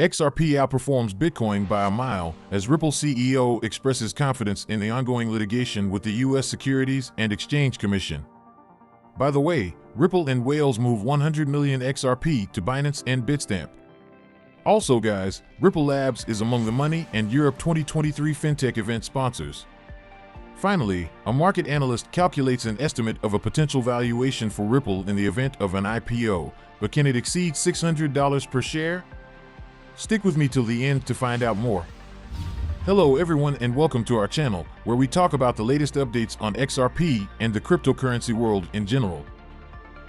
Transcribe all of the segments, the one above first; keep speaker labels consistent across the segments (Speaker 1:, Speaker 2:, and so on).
Speaker 1: XRP outperforms Bitcoin by a mile as Ripple CEO expresses confidence in the ongoing litigation with the U.S. Securities and Exchange Commission. By the way, Ripple and Wales move 100 million XRP to Binance and Bitstamp. Also guys, Ripple Labs is among the Money and Europe 2023 FinTech event sponsors. Finally, a market analyst calculates an estimate of a potential valuation for Ripple in the event of an IPO, but can it exceed $600 per share? Stick with me till the end to find out more. Hello everyone and welcome to our channel, where we talk about the latest updates on XRP and the cryptocurrency world in general.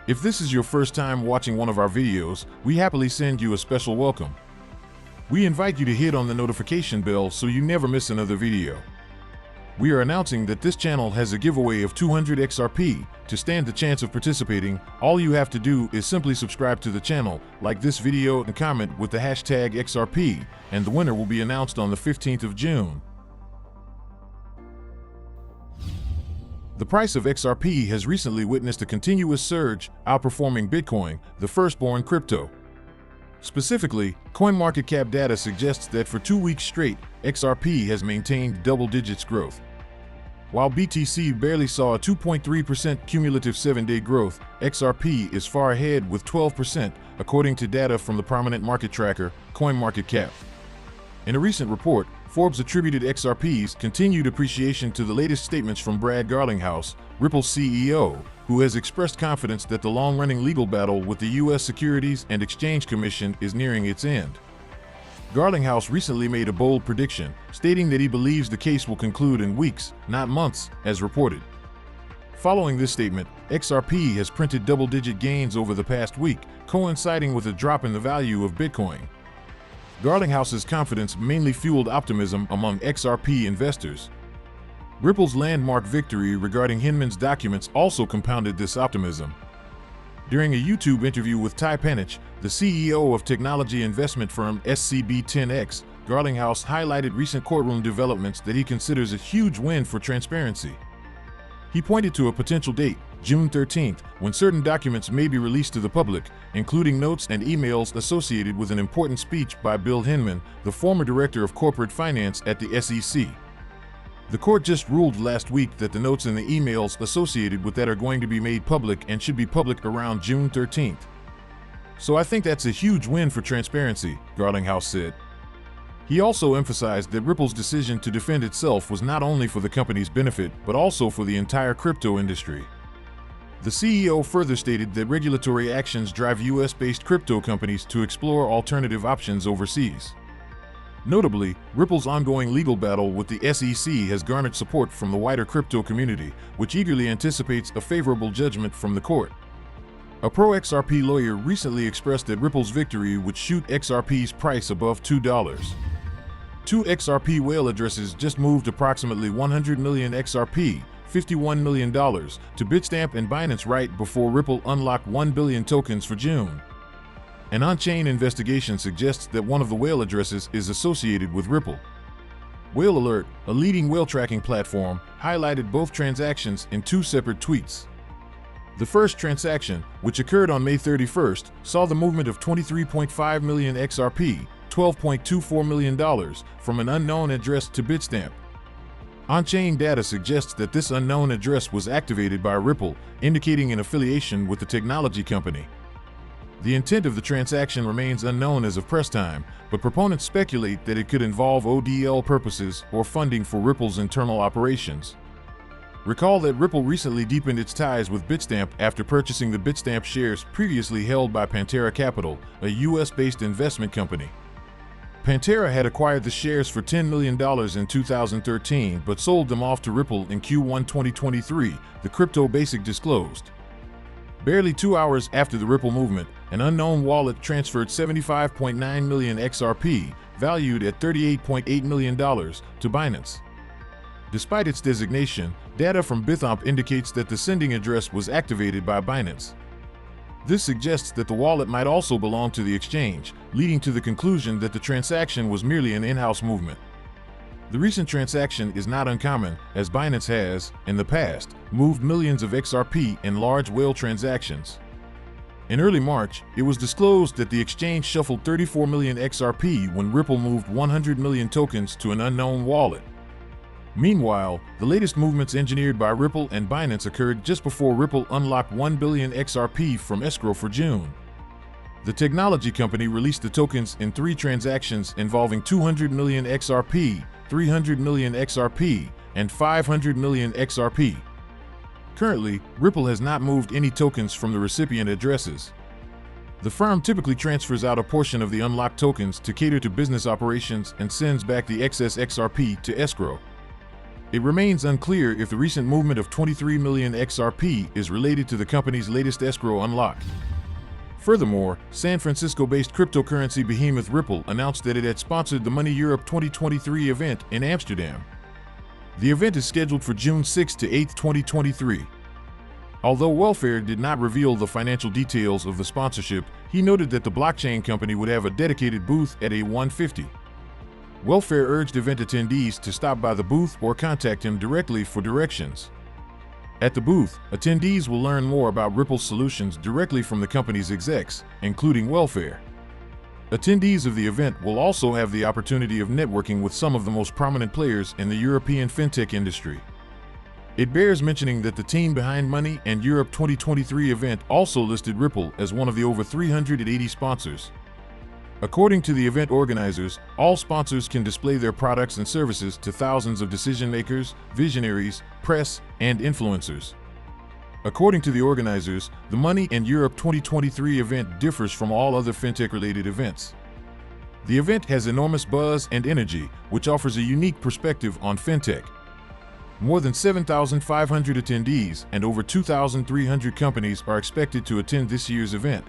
Speaker 1: If this is your first time watching one of our videos, we happily send you a special welcome. We invite you to hit on the notification bell so you never miss another video. We are announcing that this channel has a giveaway of 200 XRP. To stand the chance of participating, all you have to do is simply subscribe to the channel, like this video and comment with the hashtag XRP, and the winner will be announced on the 15th of June. The price of XRP has recently witnessed a continuous surge, outperforming Bitcoin, the firstborn crypto. Specifically, CoinMarketCap data suggests that for 2 weeks straight, XRP has maintained double digits growth. While BTC barely saw a 2.3% cumulative 7-day growth, XRP is far ahead with 12%, according to data from the prominent market tracker, CoinMarketCap. In a recent report, Forbes attributed XRP's continued appreciation to the latest statements from Brad Garlinghouse, Ripple's CEO, who has expressed confidence that the long-running legal battle with the U.S. Securities and Exchange Commission is nearing its end. Garlinghouse recently made a bold prediction, stating that he believes the case will conclude in weeks, not months, as reported. Following this statement, XRP has printed double-digit gains over the past week, coinciding with a drop in the value of Bitcoin. Garlinghouse's confidence mainly fueled optimism among XRP investors. Ripple's landmark victory regarding Hinman's documents also compounded this optimism. During a YouTube interview with Ty Penich, the CEO of technology investment firm SCB10X, Garlinghouse highlighted recent courtroom developments that he considers a huge win for transparency. He pointed to a potential date, June 13th, when certain documents may be released to the public, including notes and emails associated with an important speech by Bill Hinman, the former director of corporate finance at the SEC. The court just ruled last week that the notes and the emails associated with that are going to be made public and should be public around June 13th. So I think that's a huge win for transparency, Garlinghouse said. He also emphasized that Ripple's decision to defend itself was not only for the company's benefit, but also for the entire crypto industry. The CEO further stated that regulatory actions drive US-based crypto companies to explore alternative options overseas. Notably, Ripple's ongoing legal battle with the SEC has garnered support from the wider crypto community, which eagerly anticipates a favorable judgment from the court. A pro-XRP lawyer recently expressed that Ripple's victory would shoot XRP's price above $2. 2 XRP whale addresses just moved approximately 100 million XRP, $51 million, to Bitstamp and Binance right before Ripple unlocked 1 billion tokens for June. An on-chain investigation suggests that one of the whale addresses is associated with Ripple. Whale Alert, a leading whale tracking platform, highlighted both transactions in 2 separate tweets. The first transaction, which occurred on May 31st, saw the movement of 23.5 million XRP, $12.24 million, from an unknown address to Bitstamp. On-chain data suggests that this unknown address was activated by Ripple, indicating an affiliation with the technology company. The intent of the transaction remains unknown as of press time, but proponents speculate that it could involve ODL purposes or funding for Ripple's internal operations. Recall that Ripple recently deepened its ties with Bitstamp after purchasing the Bitstamp shares previously held by Pantera Capital, a US-based investment company. Pantera had acquired the shares for $10 million in 2013 but sold them off to Ripple in Q1 2023, the Crypto Basic disclosed. Barely 2 hours after the Ripple movement, an unknown wallet transferred 75.9 million XRP, valued at $38.8 million, to Binance. Despite its designation, data from Bitstamp indicates that the sending address was activated by Binance. This suggests that the wallet might also belong to the exchange, leading to the conclusion that the transaction was merely an in-house movement. The recent transaction is not uncommon, as Binance has, in the past, moved millions of XRP in large whale transactions. In early March, it was disclosed that the exchange shuffled 34 million XRP when Ripple moved 100 million tokens to an unknown wallet. Meanwhile, the latest movements engineered by Ripple and Binance occurred just before Ripple unlocked 1 billion XRP from escrow for June. The technology company released the tokens in 3 transactions involving 200 million XRP, 300 million XRP, and 500 million XRP. Currently, Ripple has not moved any tokens from the recipient addresses. The firm typically transfers out a portion of the unlocked tokens to cater to business operations and sends back the excess XRP to escrow. It remains unclear if the recent movement of 23 million XRP is related to the company's latest escrow unlock. Furthermore, San Francisco-based cryptocurrency behemoth Ripple announced that it had sponsored the Money Europe 2023 event in Amsterdam. The event is scheduled for June 6 to 8, 2023. Although Welfare did not reveal the financial details of the sponsorship, he noted that the blockchain company would have a dedicated booth at A150. Welfare urged event attendees to stop by the booth or contact him directly for directions. At the booth, attendees will learn more about Ripple's solutions directly from the company's execs, including Welfare. Attendees of the event will also have the opportunity of networking with some of the most prominent players in the European fintech industry. It bears mentioning that the team behind Money and Europe 2023 event also listed Ripple as one of the over 380 sponsors. According to the event organizers, all sponsors can display their products and services to thousands of decision-makers, visionaries, press, and influencers. According to the organizers, the Money and Europe 2023 event differs from all other fintech-related events. The event has enormous buzz and energy, which offers a unique perspective on fintech. More than 7,500 attendees and over 2,300 companies are expected to attend this year's event.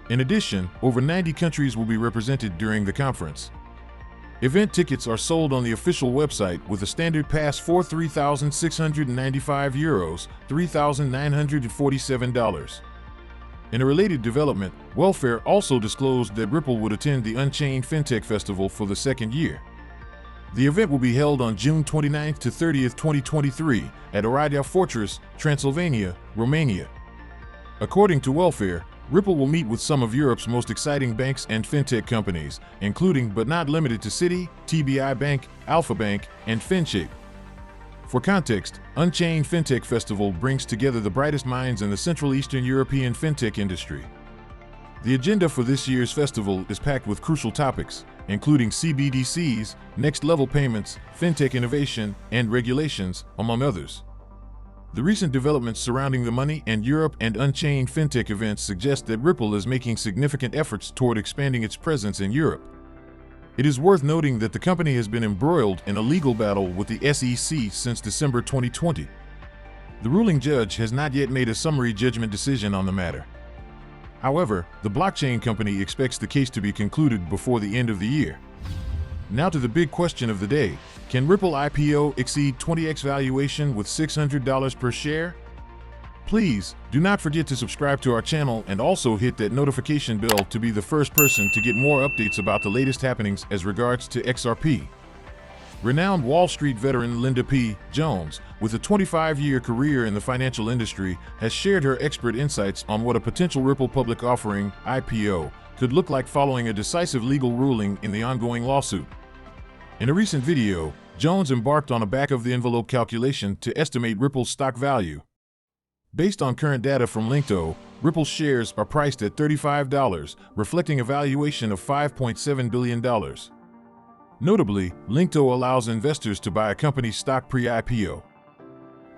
Speaker 1: In addition, over 90 countries will be represented during the conference. Event tickets are sold on the official website with a standard pass for €3,695, $3,947. In a related development, Welfare also disclosed that Ripple would attend the Unchained FinTech Festival for the second year. The event will be held on June 29th to 30th, 2023 at Oradea Fortress, Transylvania, Romania. According to Welfare, Ripple will meet with some of Europe's most exciting banks and fintech companies, including but not limited to Citi, TBI Bank, Alpha Bank, and FinShape. For context, Unchained FinTech Festival brings together the brightest minds in the Central Eastern European fintech industry. The agenda for this year's festival is packed with crucial topics, including CBDCs, next-level payments, fintech innovation, and regulations, among others. The recent developments surrounding the Money and Europe and Unchained FinTech events suggest that Ripple is making significant efforts toward expanding its presence in Europe. It is worth noting that the company has been embroiled in a legal battle with the SEC since December 2020. The ruling judge has not yet made a summary judgment decision on the matter. However, the blockchain company expects the case to be concluded before the end of the year. Now to the big question of the day. Can Ripple IPO exceed 20x valuation with $600 per share? Please, do not forget to subscribe to our channel and also hit that notification bell to be the first person to get more updates about the latest happenings as regards to XRP. Renowned Wall Street veteran Linda P. Jones, with a 25-year career in the financial industry, has shared her expert insights on what a potential Ripple public offering, IPO, could look like following a decisive legal ruling in the ongoing lawsuit. In a recent video, Jones embarked on a back-of-the-envelope calculation to estimate Ripple's stock value. Based on current data from Linkto, Ripple's shares are priced at $35, reflecting a valuation of $5.7 billion. Notably, Linkto allows investors to buy a company's stock pre-IPO.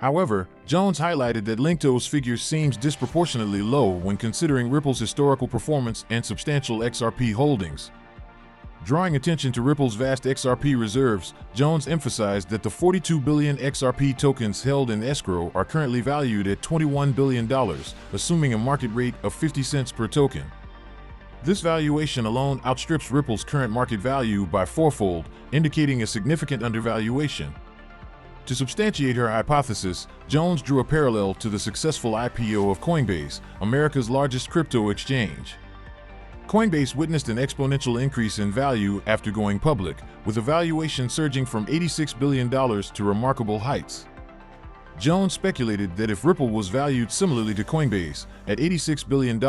Speaker 1: However, Jones highlighted that Linkto's figure seems disproportionately low when considering Ripple's historical performance and substantial XRP holdings. Drawing attention to Ripple's vast XRP reserves, Jones emphasized that the 42 billion XRP tokens held in escrow are currently valued at $21 billion, assuming a market rate of 50 cents per token. This valuation alone outstrips Ripple's current market value by fourfold, indicating a significant undervaluation. To substantiate her hypothesis, Jones drew a parallel to the successful IPO of Coinbase, America's largest crypto exchange. Coinbase witnessed an exponential increase in value after going public, with a valuation surging from $86 billion to remarkable heights. Jones speculated that if Ripple was valued similarly to Coinbase at $86 billion,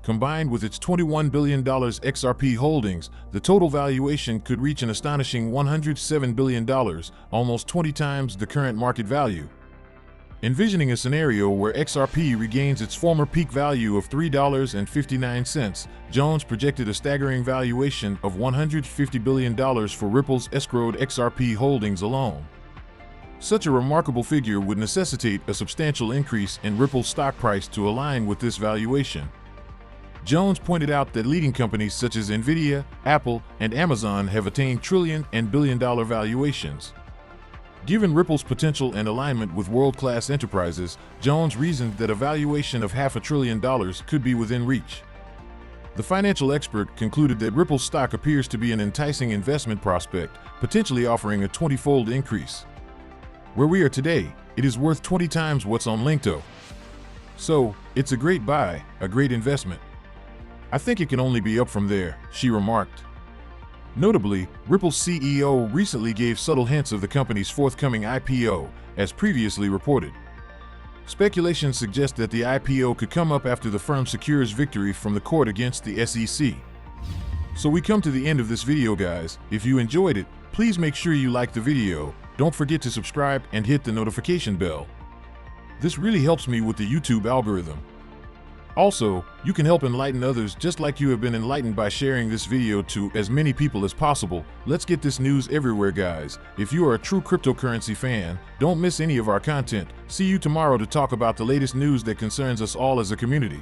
Speaker 1: combined with its $21 billion XRP holdings, the total valuation could reach an astonishing $107 billion, almost 20 times the current market value. Envisioning a scenario where XRP regains its former peak value of $3.59, Jones projected a staggering valuation of $150 billion for Ripple's escrowed XRP holdings alone. Such a remarkable figure would necessitate a substantial increase in Ripple's stock price to align with this valuation. Jones pointed out that leading companies such as Nvidia, Apple, and Amazon have attained trillion and billion-dollar valuations. Given Ripple's potential and alignment with world-class enterprises, Jones reasoned that a valuation of $500 billion could be within reach. The financial expert concluded that Ripple's stock appears to be an enticing investment prospect, potentially offering a 20-fold increase. Where we are today, it is worth 20 times what's on Linkto. So, it's a great buy, a great investment. I think it can only be up from there, she remarked. Notably, Ripple's CEO recently gave subtle hints of the company's forthcoming IPO, as previously reported. Speculation suggests that the IPO could come up after the firm secures victory from the court against the SEC. So we come to the end of this video, guys. If you enjoyed it, please make sure you like the video. Don't forget to subscribe and hit the notification bell. This really helps me with the YouTube algorithm. Also, you can help enlighten others just like you have been enlightened by sharing this video to as many people as possible. Let's get this news everywhere, guys. If you are a true cryptocurrency fan, don't miss any of our content. See you tomorrow to talk about the latest news that concerns us all as a community.